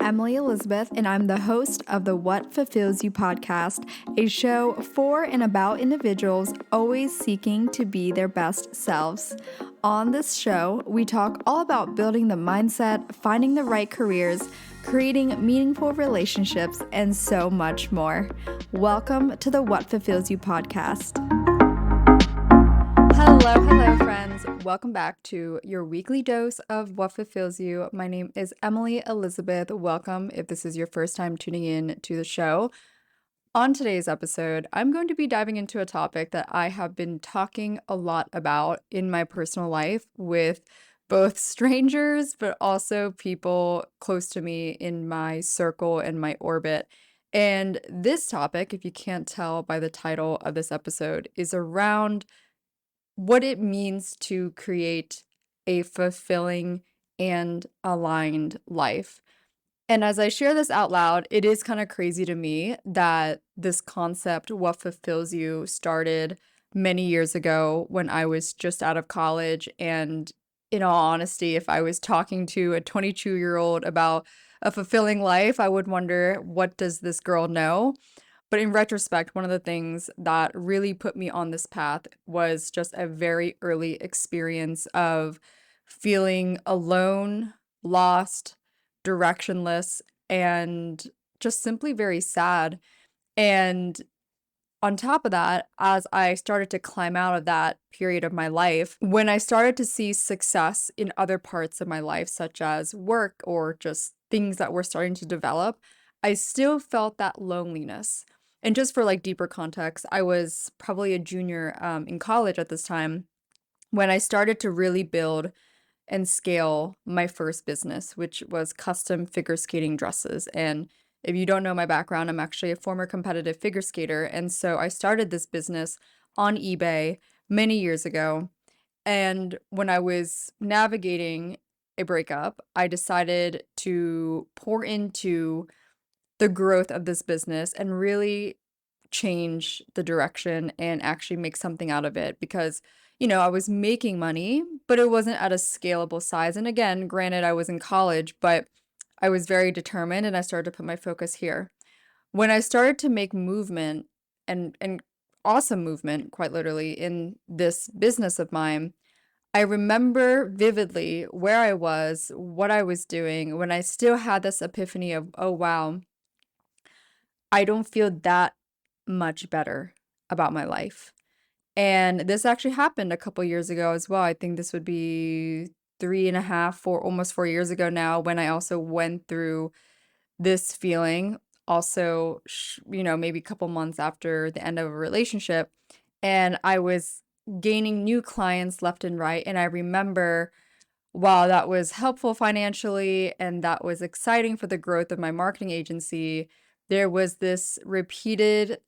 Emily Elizabeth, and I'm the host of the What Fulfills You podcast, a show for and about individuals always seeking to be their best selves. On this show, we talk all about building the mindset, finding the right careers, creating meaningful relationships, and so much more. Welcome to the What Fulfills You podcast. Hello, friends. Welcome back to your weekly dose of What Fulfills You. My name is Emily Elizabeth. Welcome if this is your first time tuning in to the show. On today's episode, I'm going to be diving into a topic that I have been talking a lot about in my personal life with both strangers, but also people close to me in my circle and my orbit. And this topic, if you can't tell by the title of this episode, is around what it means to create a fulfilling and aligned life. And as I share this out loud, it is kind of crazy to me that this concept, what fulfills you, started many years ago when I was just out of college. And in all honesty, if I was talking to a 22-year-old about a fulfilling life, I would wonder, what does this girl know? But in retrospect, one of the things that really put me on this path was just a very early experience of feeling alone, lost, directionless, and just simply very sad. And on top of that, as I started to climb out of that period of my life, when I started to see success in other parts of my life, such as work or just things that were starting to develop, I still felt that loneliness. And just for like deeper context, I was probably a junior in college at this time when I started to really build and scale my first business, which was custom figure skating dresses. And if you don't know my background, I'm actually a former competitive figure skater. And so I started this business on eBay many years ago. And when I was navigating a breakup, I decided to pour into the growth of this business and really change the direction and actually make something out of it because, I was making money, but it wasn't at a scalable size. And again, granted, I was in college, but I was very determined and I started to put my focus here. When I started to make movement and awesome movement, quite literally, in this business of mine, I remember vividly where I was, what I was doing, when I still had this epiphany of, oh, wow, I don't feel that much better about my life. And this actually happened a couple years ago as well. I think this would be 3.5, 4, almost 4 years ago now, when I also went through this feeling. Also, maybe a couple months after the end of a relationship. And I was gaining new clients left and right. And I remember, while that was helpful financially and that was exciting for the growth of my marketing agency, there was this repeated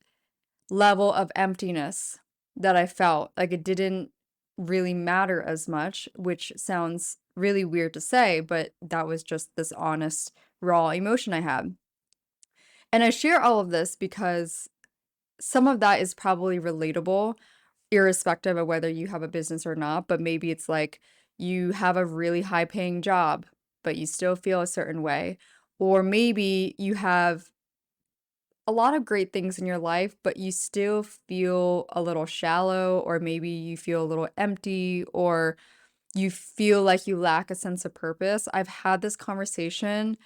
level of emptiness that I felt. Like it didn't really matter as much, which sounds really weird to say, but that was just this honest, raw emotion I had. And I share all of this because some of that is probably relatable, irrespective of whether you have a business or not. But maybe it's like you have a really high paying job, but you still feel a certain way. Or maybe you have a lot of great things in your life, but you still feel a little shallow, or maybe you feel a little empty, or you feel like you lack a sense of purpose. I've had this conversation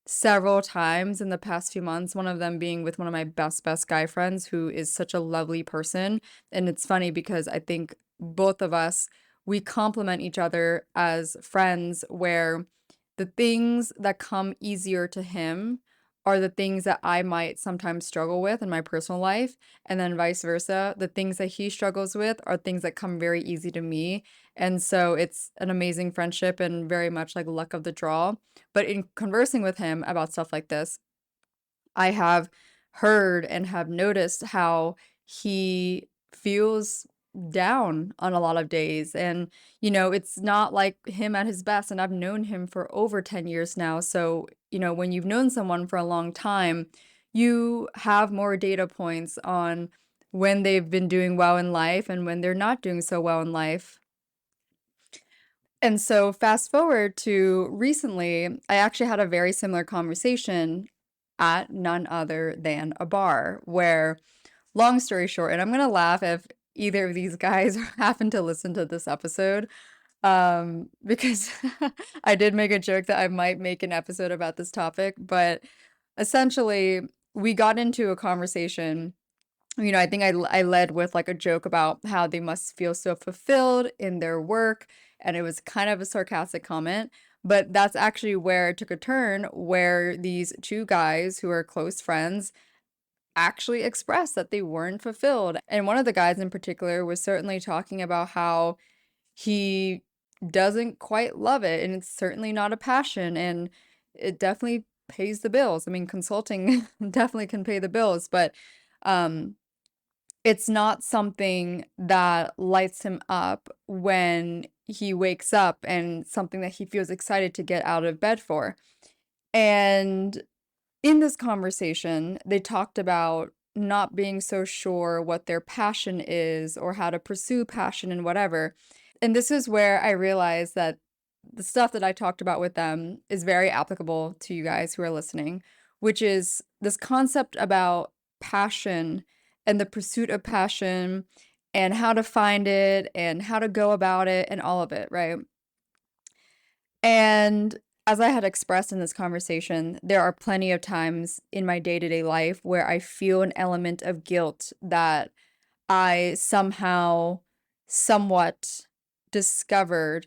several times in the past few months, one of them being with one of my best guy friends who is such a lovely person. And it's funny because I think both of us, we complement each other as friends, where the things that come easier to him are the things that I might sometimes struggle with in my personal life. And then vice versa. The things that he struggles with are things that come very easy to me. And so it's an amazing friendship and very much like luck of the draw. But in conversing with him about stuff like this, I have heard and have noticed how he feels down on a lot of days. And, it's not like him at his best. And I've known him for over 10 years now. So, when you've known someone for a long time, you have more data points on when they've been doing well in life and when they're not doing so well in life. And so fast forward to recently, I actually had a very similar conversation at none other than a bar where, long story short, and I'm gonna laugh if either of these guys happen to listen to this episode, because I did make a joke that I might make an episode about this topic, but essentially, we got into a conversation. I think I led with like a joke about how they must feel so fulfilled in their work, and it was kind of a sarcastic comment. But that's actually where it took a turn, where these two guys who are close friends actually expressed that they weren't fulfilled. And one of the guys in particular was certainly talking about how he doesn't quite love it, and it's certainly not a passion, and it definitely pays the bills. I mean, consulting definitely can pay the bills, but um it's not something that lights him up when he wakes up and something that he feels excited to get out of bed for. And in this conversation, they talked about not being so sure what their passion is or how to pursue passion and whatever. And this is where I realized that the stuff that I talked about with them is very applicable to you guys who are listening, which is this concept about passion and the pursuit of passion and how to find it and how to go about it and all of it, right? And as I had expressed in this conversation, there are plenty of times in my day-to-day life where I feel an element of guilt that I somehow, somewhat discovered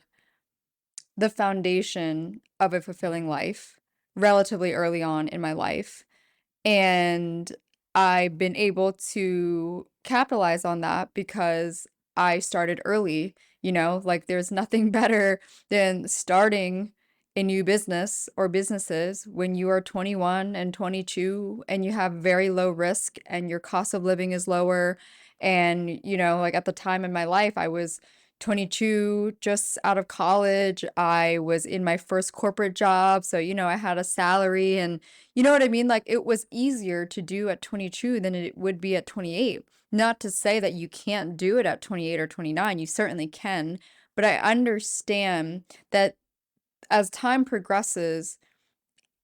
the foundation of a fulfilling life relatively early on in my life. And I've been able to capitalize on that because I started early, like there's nothing better than starting a new business or businesses when you are 21 and 22 and you have very low risk and your cost of living is lower. And, like at the time in my life, I was 22, just out of college. I was in my first corporate job. So, I had a salary and you know what I mean? Like it was easier to do at 22 than it would be at 28. Not to say that you can't do it at 28 or 29, you certainly can, but I understand that as time progresses,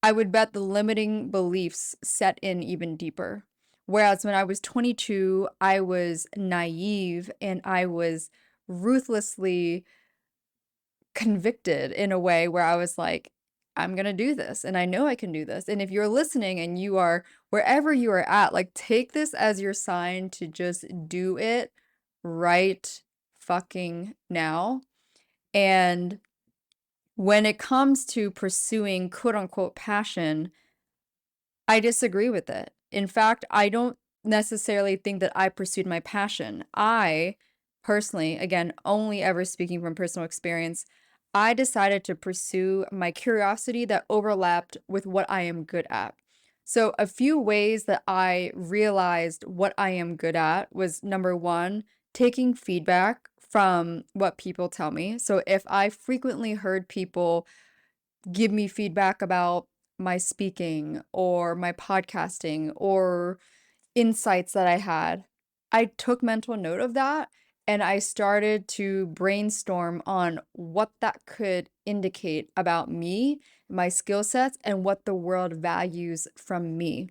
I would bet the limiting beliefs set in even deeper. Whereas when I was 22, I was naive and I was ruthlessly convicted in a way where I was like, I'm gonna do this and I know I can do this. And if you're listening and you are wherever you are at, like take this as your sign to just do it right fucking now. And when it comes to pursuing quote unquote passion, I disagree with it. In fact, I don't necessarily think that I pursued my passion. I personally, again, only ever speaking from personal experience, I decided to pursue my curiosity that overlapped with what I am good at. So, a few ways that I realized what I am good at was number one, taking feedback from what people tell me. So, if I frequently heard people give me feedback about my speaking or my podcasting or insights that I had, I took mental note of that and I started to brainstorm on what that could indicate about me, my skill sets, and what the world values from me.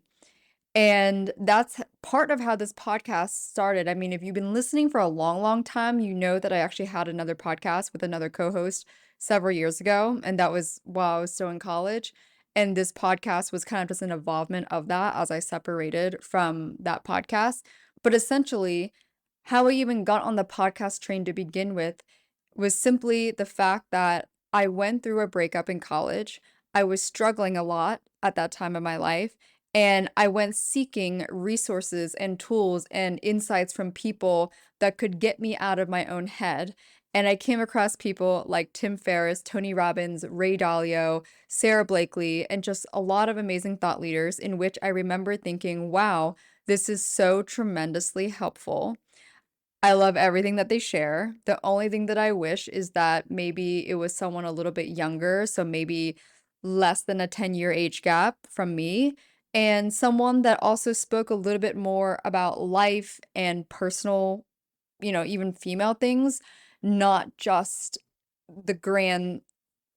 And that's part of how this podcast started. I mean, if you've been listening for a long, long time, you know that I actually had another podcast with another co-host several years ago, and that was while I was still in college. And this podcast was kind of just an evolvement of that as I separated from that podcast. But essentially, how I even got on the podcast train to begin with was simply the fact that I went through a breakup in college. I was struggling a lot at that time of my life. And I went seeking resources and tools and insights from people that could get me out of my own head. And I came across people like Tim Ferriss, Tony Robbins, Ray Dalio, Sarah Blakely, and just a lot of amazing thought leaders in which I remember thinking, wow, this is so tremendously helpful. I love everything that they share. The only thing that I wish is that maybe it was someone a little bit younger, so maybe less than a 10-year age gap from me, and someone that also spoke a little bit more about life and personal, even female things, not just the grand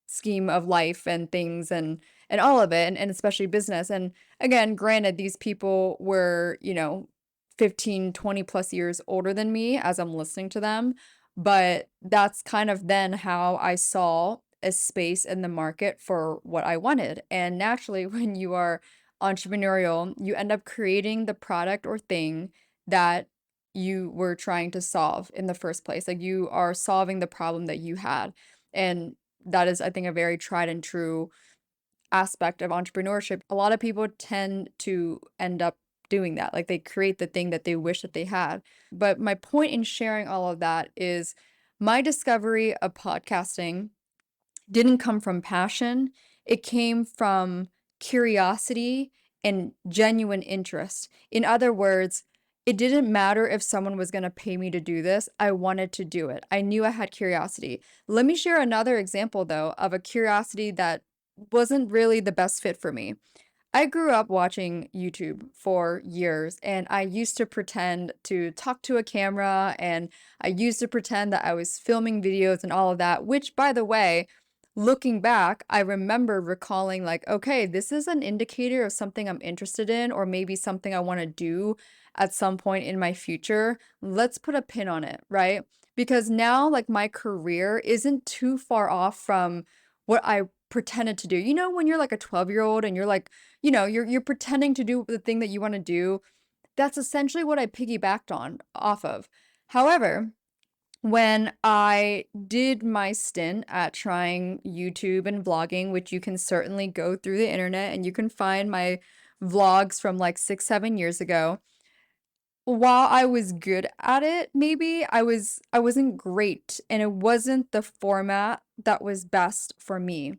scheme of life and things and all of it and especially business. And again, granted, these people were, 15, 20 plus years older than me as I'm listening to them, but that's kind of then how I saw a space in the market for what I wanted. And naturally, when you are entrepreneurial, you end up creating the product or thing that you were trying to solve in the first place. Like you are solving the problem that you had. And that is, I think, a very tried and true aspect of entrepreneurship. A lot of people tend to end up doing that. Like they create the thing that they wish that they had. But my point in sharing all of that is my discovery of podcasting didn't come from passion. It came from curiosity and genuine interest. In other words, it didn't matter if someone was going to pay me to do this. I wanted to do it. I knew I had curiosity. Let me share another example, though, of a curiosity that wasn't really the best fit for me. I grew up watching YouTube for years, and I used to pretend to talk to a camera, and I used to pretend that I was filming videos and all of that, which, by the way, looking back, I remember recalling, like, okay, this is an indicator of something I'm interested in, or maybe something I want to do at some point in my future. Let's put a pin on it, right? Because now, like, my career isn't too far off from what I pretended to do. You know, when you're like a 12-year-old and you're like, you're pretending to do the thing that you want to do. That's essentially what I piggybacked on off of. However, when I did my stint at trying YouTube and vlogging, which you can certainly go through the internet and you can find my vlogs from like 6, 7 years ago. While I was good at it, maybe I wasn't great and it wasn't the format that was best for me.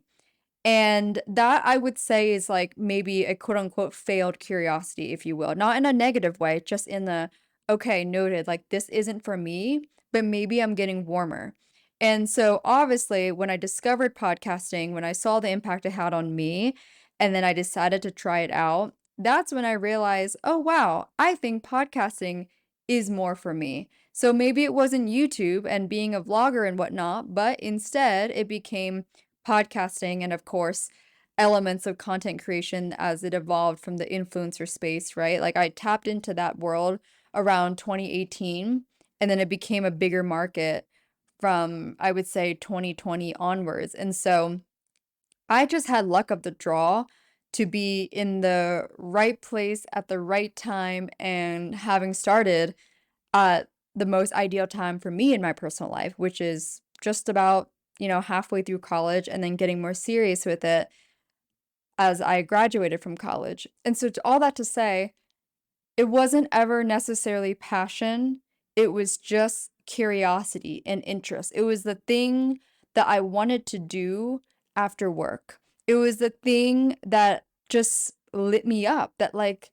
And that I would say is like maybe a quote unquote failed curiosity, if you will. Not in a negative way, just in the, okay, noted, like this isn't for me, but maybe I'm getting warmer. And so obviously, when I discovered podcasting, when I saw the impact it had on me, and then I decided to try it out, that's when I realized, oh, wow, I think podcasting is more for me. So maybe it wasn't YouTube and being a vlogger and whatnot, but instead it became podcasting and of course elements of content creation as it evolved from the influencer space, right? Like I tapped into that world around 2018 and then it became a bigger market from I would say 2020 onwards. And so I just had luck of the draw to be in the right place at the right time and having started at the most ideal time for me in my personal life, which is just about, halfway through college and then getting more serious with it as I graduated from college. And so, to all that to say, it wasn't ever necessarily passion, it was just curiosity and interest. It was the thing that I wanted to do after work. It was the thing that just lit me up, that like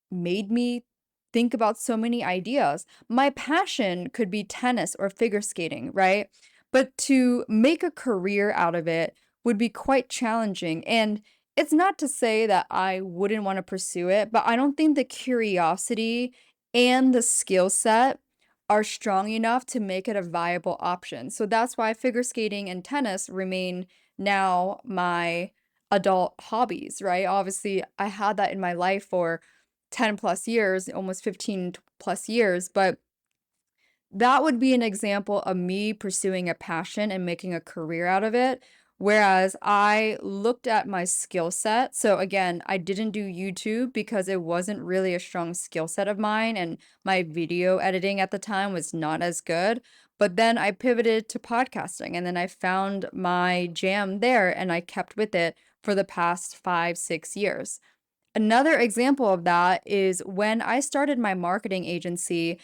made me think about so many ideas. My passion could be tennis or figure skating, right? But to make a career out of it would be quite challenging. And it's not to say that I wouldn't want to pursue it, but I don't think the curiosity and the skill set are strong enough to make it a viable option. So that's why figure skating and tennis remain now my adult hobbies, right? Obviously, I had that in my life for 10 plus years, almost 15 plus years, but that would be an example of me pursuing a passion and making a career out of it. Whereas I looked at my skill set. So again, I didn't do YouTube because it wasn't really a strong skill set of mine, and my video editing at the time was not as good. But then I pivoted to podcasting and then I found my jam there and I kept with it for the past 5, 6 years. Another example of that is when I started my marketing agency,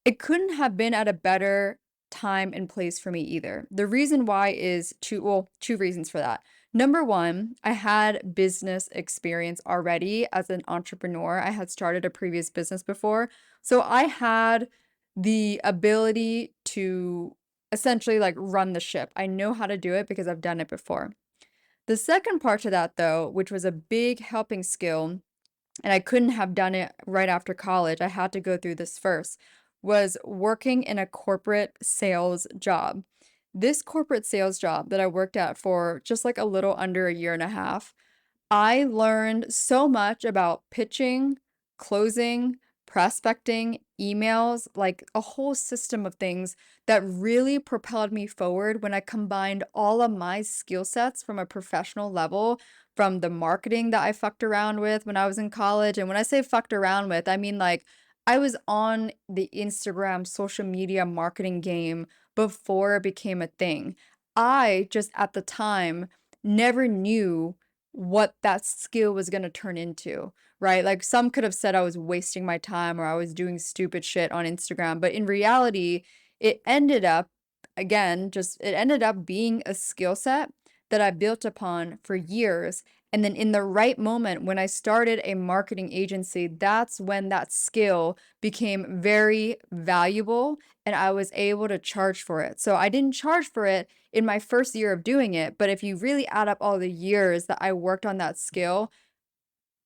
it couldn't have been at a better time and place for me either. The reason why is two reasons for that. Number one, I had business experience already as an entrepreneur. I had started a previous business before. So I had the ability to essentially like run the ship. I know how to do it because I've done it before. The second part to that, though, which was a big helping skill, and I couldn't have done it right after college, I had to go through this first, was working in a corporate sales job. this corporate sales job that I worked at for just like a little under a year and a half, I learned so much about pitching, closing, prospecting, emails, like a whole system of things that really propelled me forward when I combined all of my skill sets from a professional level, from the marketing that I fucked around with when I was in college. And when I say fucked around with, I mean like I was on the Instagram social media marketing game before it became a thing. I just at the time never knew what that skill was gonna turn into, right? Like, some could have said I was wasting my time or I was doing stupid shit on Instagram, but in reality, it ended up, again, just it ended up being a skill set that I built upon for years, and then in the right moment, when I started a marketing agency, that's when that skill became very valuable, and I was able to charge for it. So I didn't charge for it in my first year of doing it, but if you really add up all the years that I worked on that skill,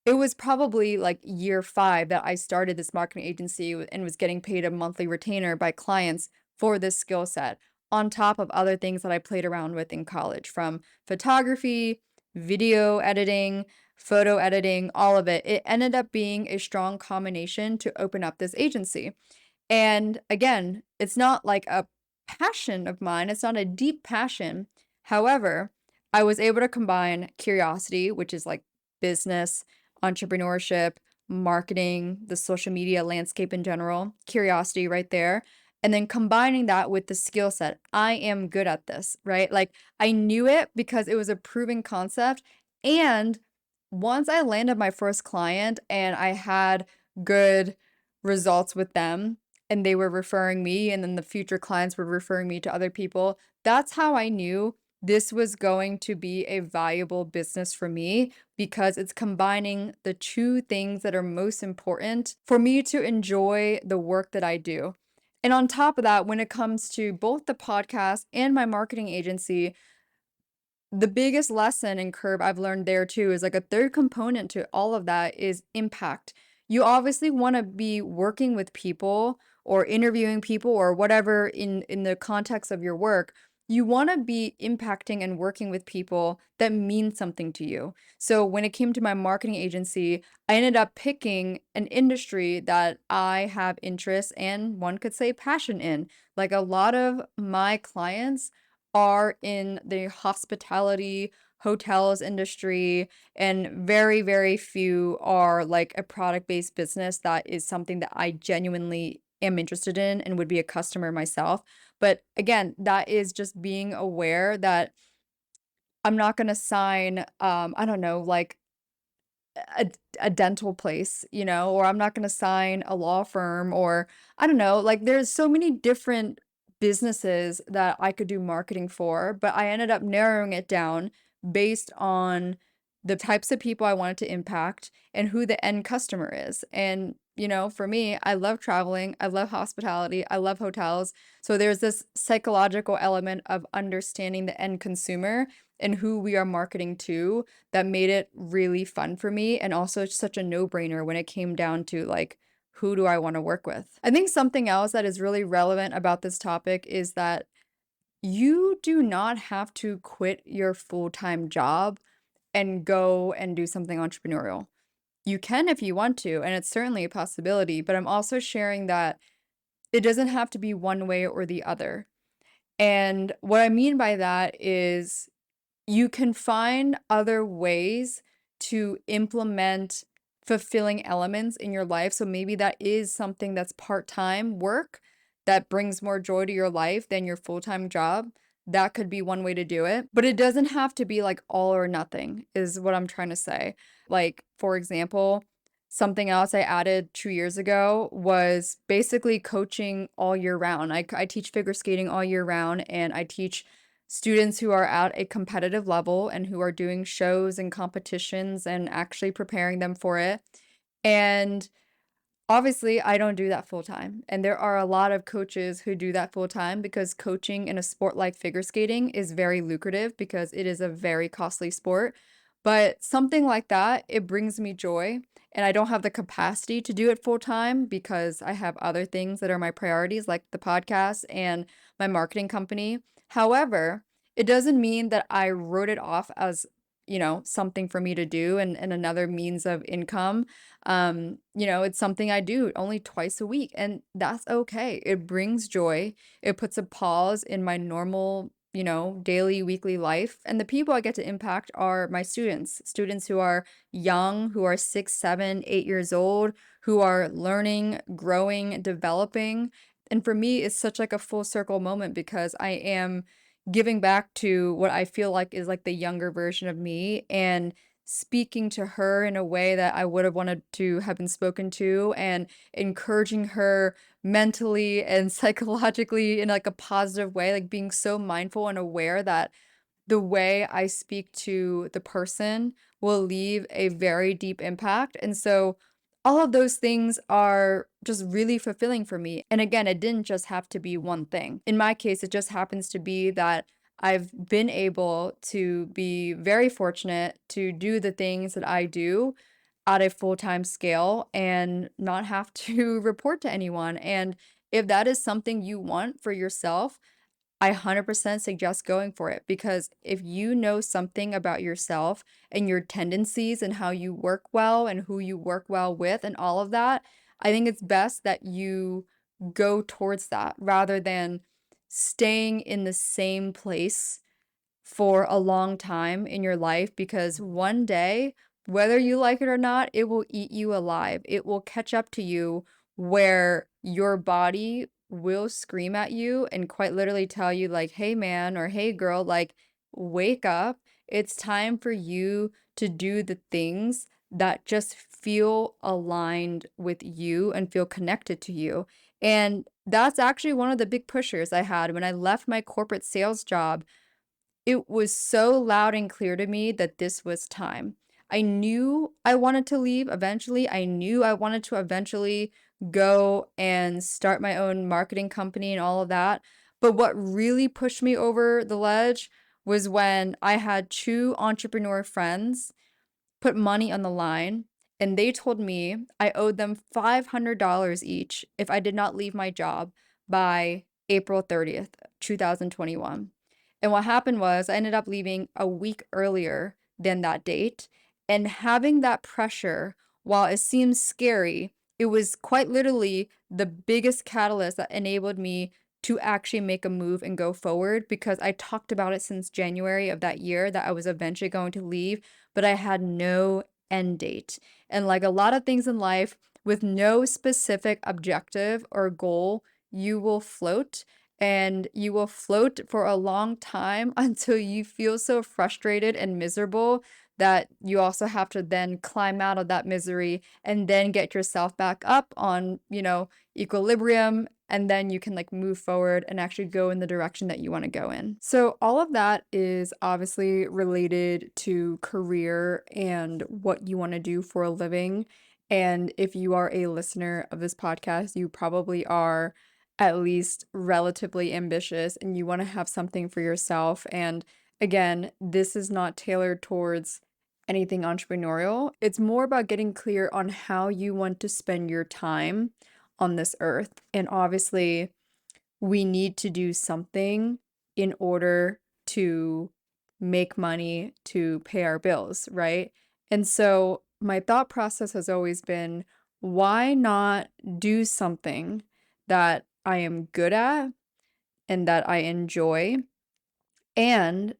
it was probably like year 5 that I started this marketing agency and was getting paid a monthly retainer by clients for this skill set, on top of other things that I played around with in college, from photography, video editing, photo editing, all of it. It ended up being a strong combination to open up this agency. And again, it's not like a passion of mine, it's not a deep passion. However, I was able to combine curiosity, which is like business, entrepreneurship, marketing, the social media landscape in general, curiosity right there. And then combining that with the skill set. I am good at this, right? Like I knew it because it was a proven concept. And once I landed my first client and I had good results with them, and they were referring me, and then the future clients were referring me to other people. That's how I knew this was going to be a valuable business for me because it's combining the two things that are most important for me to enjoy the work that I do. And on top of that, when it comes to both the podcast and my marketing agency, the biggest lesson and curve I've learned there too is like a third component to all of that is impact. You obviously want to be working with people or interviewing people or whatever in the context of your work. You want to be impacting and working with people that mean something to you. So when it came to my marketing agency, I ended up picking an industry that I have interest and one could say passion in. Like a lot of my clients are in the hospitality, hotels industry, and very, very few are like a product-based business that is something that I genuinely am interested in and would be a customer myself. But again, that is just being aware that I'm not gonna sign, I don't know, like a a dental place, you know, or I'm not gonna sign a law firm or I don't know, like there's so many different businesses that I could do marketing for, but I ended up narrowing it down based on the types of people I wanted to impact and who the end customer is. And, you know, for me, I love traveling, I love hospitality, I love hotels. So there's this psychological element of understanding the end consumer and who we are marketing to that made it really fun for me and also such a no-brainer when it came down to like who do I want to work with. I think something else that is really relevant about this topic is that you do not have to quit your full-time job and go and do something entrepreneurial. You can if you want to, and it's certainly a possibility, but I'm also sharing that it doesn't have to be one way or the other. And what I mean by that is you can find other ways to implement fulfilling elements in your life. So maybe that is something that's part-time work that brings more joy to your life than your full-time job. That could be one way to do it. But it doesn't have to be like all or nothing, is what I'm trying to say. Like, for example, something else I added 2 years ago was basically coaching all year round. I teach figure skating all year round, and I teach students who are at a competitive level and who are doing shows and competitions and actually preparing them for it. And obviously, I don't do that full time. And there are a lot of coaches who do that full time because coaching in a sport like figure skating is very lucrative because it is a very costly sport. But something like that, it brings me joy. And I don't have the capacity to do it full time because I have other things that are my priorities, like the podcast and my marketing company. However, it doesn't mean that I wrote it off as, something for me to do and another means of income. It's something I do only twice a week, and that's okay. It brings joy. It puts a pause in my normal, daily, weekly life. And the people I get to impact are my students who are young, who are 6, 7, 8 years old, who are learning, growing, developing. And for me, it's such like a full circle moment because I am giving back to what I feel like is like the younger version of me and speaking to her in a way that I would have wanted to have been spoken to and encouraging her mentally and psychologically in like a positive way, like being so mindful and aware that the way I speak to the person will leave a very deep impact. And so all of those things are just really fulfilling for me. And again, it didn't just have to be one thing. In my case, it just happens to be that I've been able to be very fortunate to do the things that I do at a full-time scale and not have to report to anyone. And if that is something you want for yourself, I 100% suggest going for it because if you know something about yourself and your tendencies and how you work well and who you work well with and all of that, I think it's best that you go towards that rather than staying in the same place for a long time in your life because one day, whether you like it or not, it will eat you alive. It will catch up to you where your body will scream at you and quite literally tell you, like, hey, man, or hey, girl, like, wake up. It's time for you to do the things that just feel aligned with you and feel connected to you. And that's actually one of the big pushers I had when I left my corporate sales job. It was so loud and clear to me that this was time. I knew I wanted to leave eventually. I knew I wanted to eventually go and start my own marketing company and all of that. But what really pushed me over the ledge was when I had two entrepreneur friends put money on the line, and they told me I owed them $500 each if I did not leave my job by April 30th, 2021. And what happened was I ended up leaving a week earlier than that date. And having that pressure, while it seems scary, it was quite literally the biggest catalyst that enabled me to actually make a move and go forward because I talked about it since January of that year that I was eventually going to leave, but I had no end date. And like a lot of things in life, with no specific objective or goal, you will float and you will float for a long time until you feel so frustrated and miserable that you also have to then climb out of that misery and then get yourself back up on, equilibrium, and then you can like move forward and actually go in the direction that you want to go in. So all of that is obviously related to career and what you want to do for a living. And if you are a listener of this podcast, you probably are at least relatively ambitious and you want to have something for yourself. And again, this is not tailored towards anything entrepreneurial. It's more about getting clear on how you want to spend your time on this earth. And obviously, we need to do something in order to make money to pay our bills, right? And so my thought process has always been, why not do something that I am good at and that I enjoy and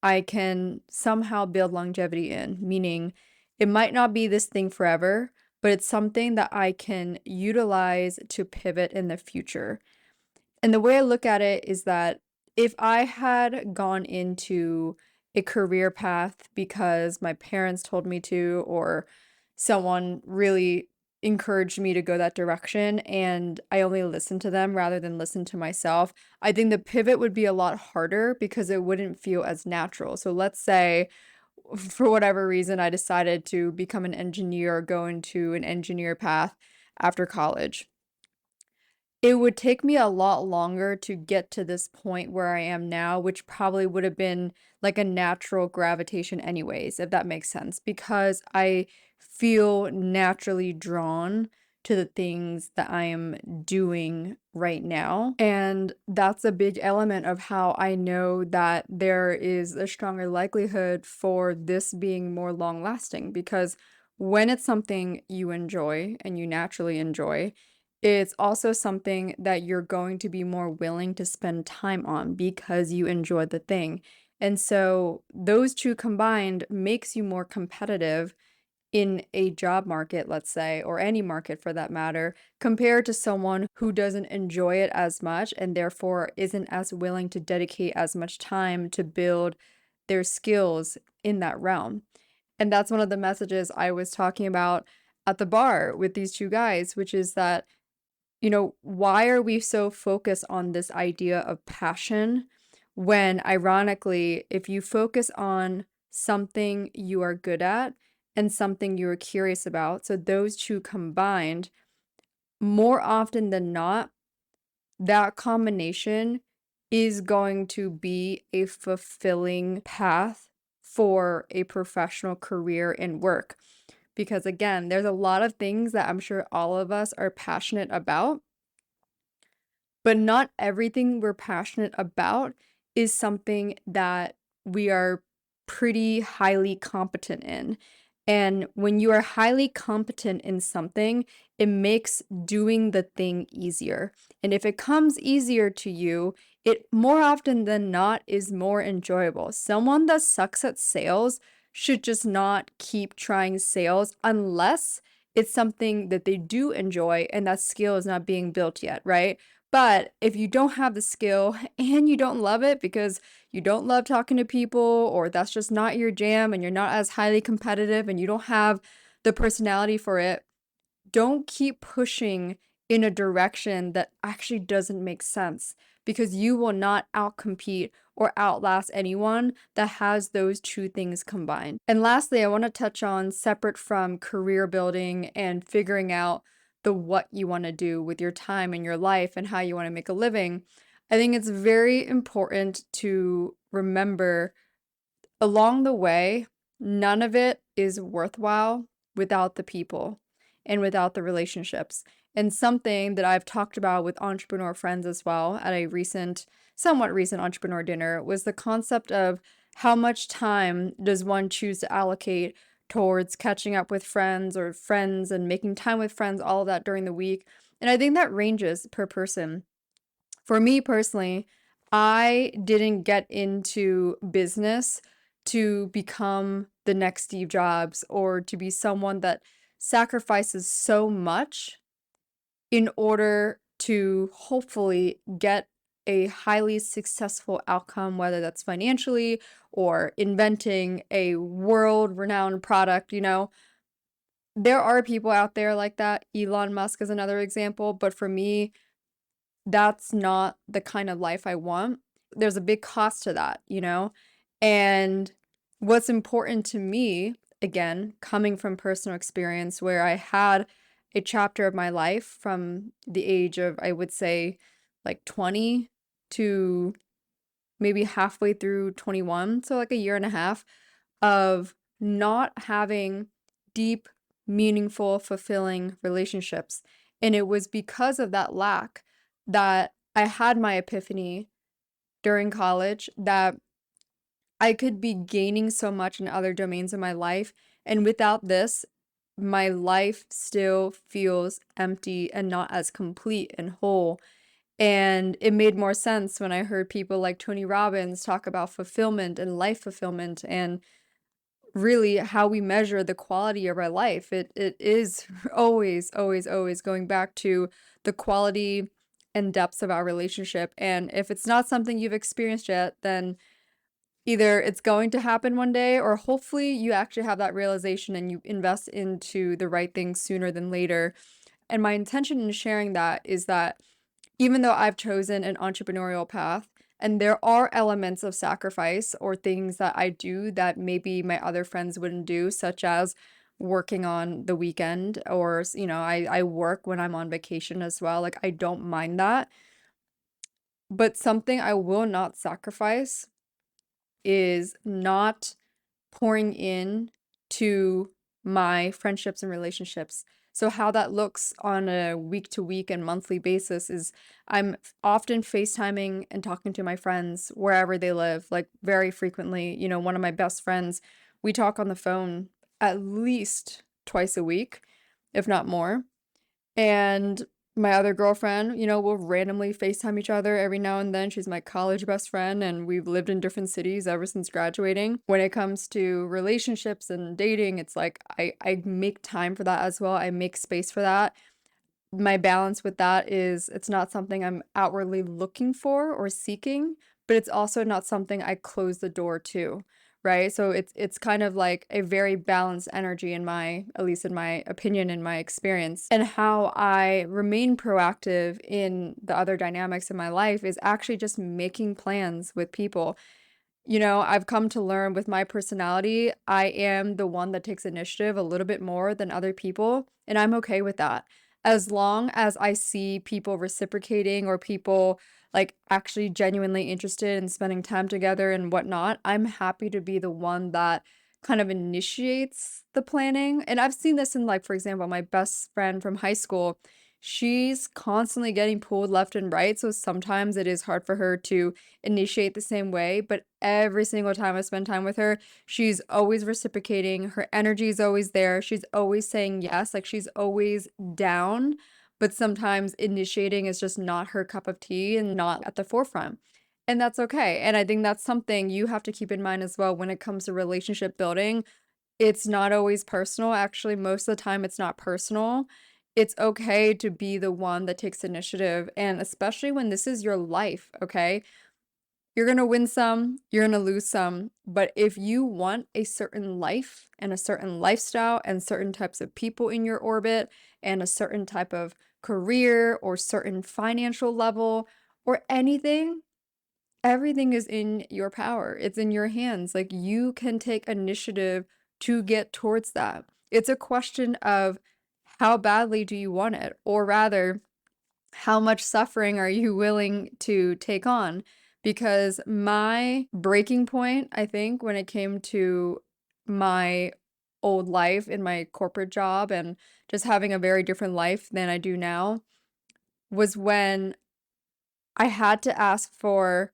I can somehow build longevity in, meaning it might not be this thing forever, but it's something that I can utilize to pivot in the future. And the way I look at it is that if I had gone into a career path because my parents told me to, or someone really encouraged me to go that direction, and I only listened to them rather than listen to myself, I think the pivot would be a lot harder because it wouldn't feel as natural. So let's say for whatever reason, I decided to become an engineer or go into an engineer path after college. It would take me a lot longer to get to this point where I am now, which probably would have been like a natural gravitation anyways, if that makes sense, because I feel naturally drawn to the things that I am doing right now. And that's a big element of how I know that there is a stronger likelihood for this being more long lasting, because when it's something you enjoy and you naturally enjoy, it's also something that you're going to be more willing to spend time on because you enjoy the thing. And so those two combined makes you more competitive in a job market, let's say, or any market for that matter, compared to someone who doesn't enjoy it as much and therefore isn't as willing to dedicate as much time to build their skills in that realm. And that's one of the messages I was talking about at the bar with these two guys, which is that, why are we so focused on this idea of passion when, ironically, if you focus on something you are good at and something you are curious about, so those two combined, more often than not, that combination is going to be a fulfilling path for a professional career in work. Because again, there's a lot of things that I'm sure all of us are passionate about, but not everything we're passionate about is something that we are pretty highly competent in. And when you are highly competent in something, it makes doing the thing easier. And if it comes easier to you, it more often than not is more enjoyable. Someone that sucks at sales should just not keep trying sales unless it's something that they do enjoy and that skill is not being built yet, right? But if you don't have the skill and you don't love it because you don't love talking to people, or that's just not your jam and you're not as highly competitive and you don't have the personality for it, don't keep pushing in a direction that actually doesn't make sense, because you will not outcompete or outlast anyone that has those two things combined. And lastly, I want to touch on, separate from career building and figuring out the what you want to do with your time and your life and how you want to make a living. I think it's very important to remember along the way, none of it is worthwhile without the people and without the relationships. And something that I've talked about with entrepreneur friends as well at a somewhat recent entrepreneur dinner, was the concept of how much time does one choose to allocate towards catching up with friends or friends and making time with friends, all of that during the week. And I think that ranges per person. For me personally, I didn't get into business to become the next Steve Jobs or to be someone that sacrifices so much in order to hopefully get a highly successful outcome, whether that's financially or inventing a world-renowned product. There are people out there like that. Elon Musk is another example, but for me, that's not the kind of life I want. There's a big cost to that. And what's important to me, again, coming from personal experience, where I had a chapter of my life from the age of, I would say, like 20 to maybe halfway through 21, so like a year and a half of not having deep, meaningful, fulfilling relationships. And it was because of that lack that I had my epiphany during college that I could be gaining so much in other domains of my life. And without this, my life still feels empty and not as complete and whole. And it made more sense when I heard people like Tony Robbins talk about fulfillment and life fulfillment, and really how we measure the quality of our life. It is always, always, always going back to the quality and depths of our relationship. And if it's not something you've experienced yet, then either it's going to happen one day, or hopefully you actually have that realization and you invest into the right things sooner than later. And my intention in sharing that is that even though I've chosen an entrepreneurial path, and there are elements of sacrifice or things that I do that maybe my other friends wouldn't do, such as working on the weekend, or, I work when I'm on vacation as well. Like, I don't mind that. But something I will not sacrifice is not pouring in to my friendships and relationships. So how that looks on a week to week and monthly basis is often FaceTiming and talking to my friends wherever they live, like very frequently. One of my best friends, we talk on the phone at least twice a week, if not more. And my other girlfriend, we'll randomly FaceTime each other every now and then. She's my college best friend, and we've lived in different cities ever since graduating. When it comes to relationships and dating, it's like I make time for that as well. I make space for that. My balance with that is it's not something I'm outwardly looking for or seeking, but it's also not something I close the door to, right? So it's kind of like a very balanced energy at least in my opinion, in my experience. And how I remain proactive in the other dynamics in my life is actually just making plans with people. I've come to learn with my personality, I am the one that takes initiative a little bit more than other people, and I'm okay with that. As long as I see people reciprocating or people like actually genuinely interested in spending time together and whatnot, I'm happy to be the one that kind of initiates the planning. And I've seen this in, like, for example, my best friend from high school. She's constantly getting pulled left and right, so sometimes it is hard for her to initiate the same way, but every single time I spend time with her, she's always reciprocating. Her energy is always there. She's always saying yes, like she's always down, but sometimes initiating is just not her cup of tea and not at the forefront. And that's okay. And I think that's something you have to keep in mind as well when it comes to relationship building. It's not always personal. Actually, most of the time, it's not personal. It's okay to be the one that takes initiative. And especially when this is your life, okay? You're going to win some, you're going to lose some. But if you want a certain life and a certain lifestyle and certain types of people in your orbit and a certain type of career or certain financial level or anything, everything is in your power. It's in your hands. Like you can take initiative to get towards that. It's a question of how badly do you want it? Or rather, how much suffering are you willing to take on? Because my breaking point, I think, when it came to my old life in my corporate job and just having a very different life than I do now, was when I had to ask for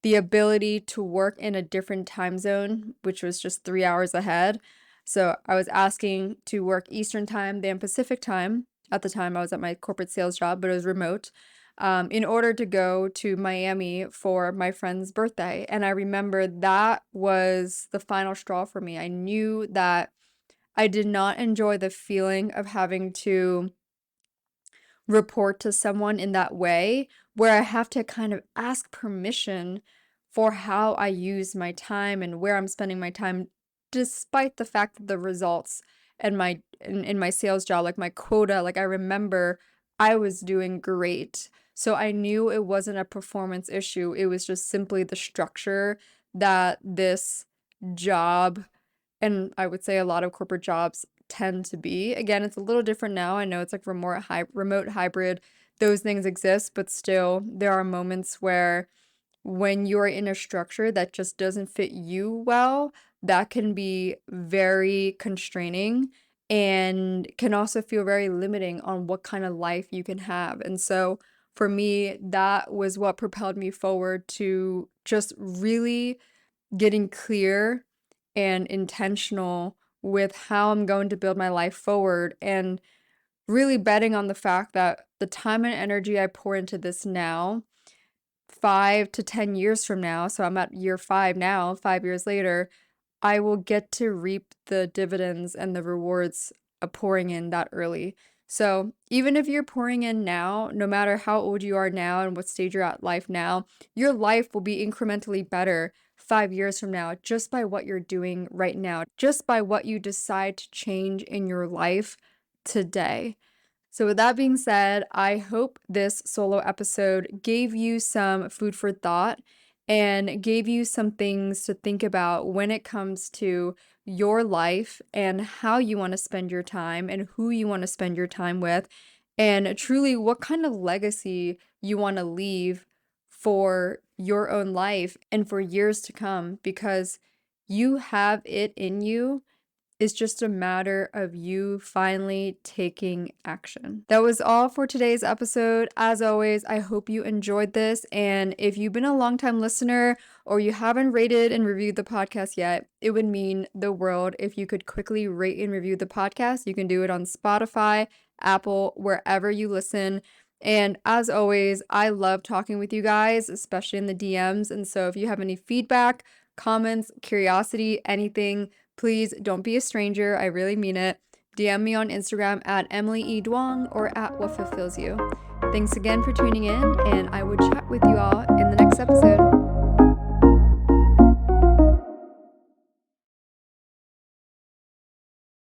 the ability to work in a different time zone, which was just 3 hours ahead. So I was asking to work Eastern time than Pacific time. At the time, I was at my corporate sales job, but it was remote, in order to go to Miami for my friend's birthday. And I remember that was the final straw for me. I knew that I did not enjoy the feeling of having to report to someone in that way where I have to kind of ask permission for how I use my time and where I'm spending my time, despite the fact that the results and in my sales job, like my quota, like I remember I was doing great. So I knew it wasn't a performance issue. It was just simply the structure that this job, and I would say a lot of corporate jobs tend to be. Again, it's a little different now. I know it's like remote hybrid, those things exist, but still there are moments where when you're in a structure that just doesn't fit you well, that can be very constraining and can also feel very limiting on what kind of life you can have. And so for me, that was what propelled me forward to just really getting clear and intentional with how I'm going to build my life forward and really betting on the fact that the time and energy I pour into this now, 5 to 10 years from now, so I'm at year 5 now, 5 years later, I will get to reap the dividends and the rewards of pouring in that early. So even if you're pouring in now, no matter how old you are now and what stage you're at life now, your life will be incrementally better 5 years from now just by what you're doing right now, just by what you decide to change in your life today. So, with that being said, I hope this solo episode gave you some food for thought and gave you some things to think about when it comes to your life and how you want to spend your time and who you want to spend your time with, and truly what kind of legacy you want to leave for your own life and for years to come because you have it in you It's just a matter of you finally taking action. That was all for today's episode. As always, I hope you enjoyed this. And if you've been a longtime listener or you haven't rated and reviewed the podcast yet, it would mean the world if you could quickly rate and review the podcast. You can do it on Spotify, Apple, wherever you listen. And as always, I love talking with you guys, especially in the DMs. And so if you have any feedback, comments, curiosity, anything, please don't be a stranger. I really mean it. DM me on Instagram at Emily E. Duong or at What Fulfills You. Thanks again for tuning in, and I will chat with you all in the next episode.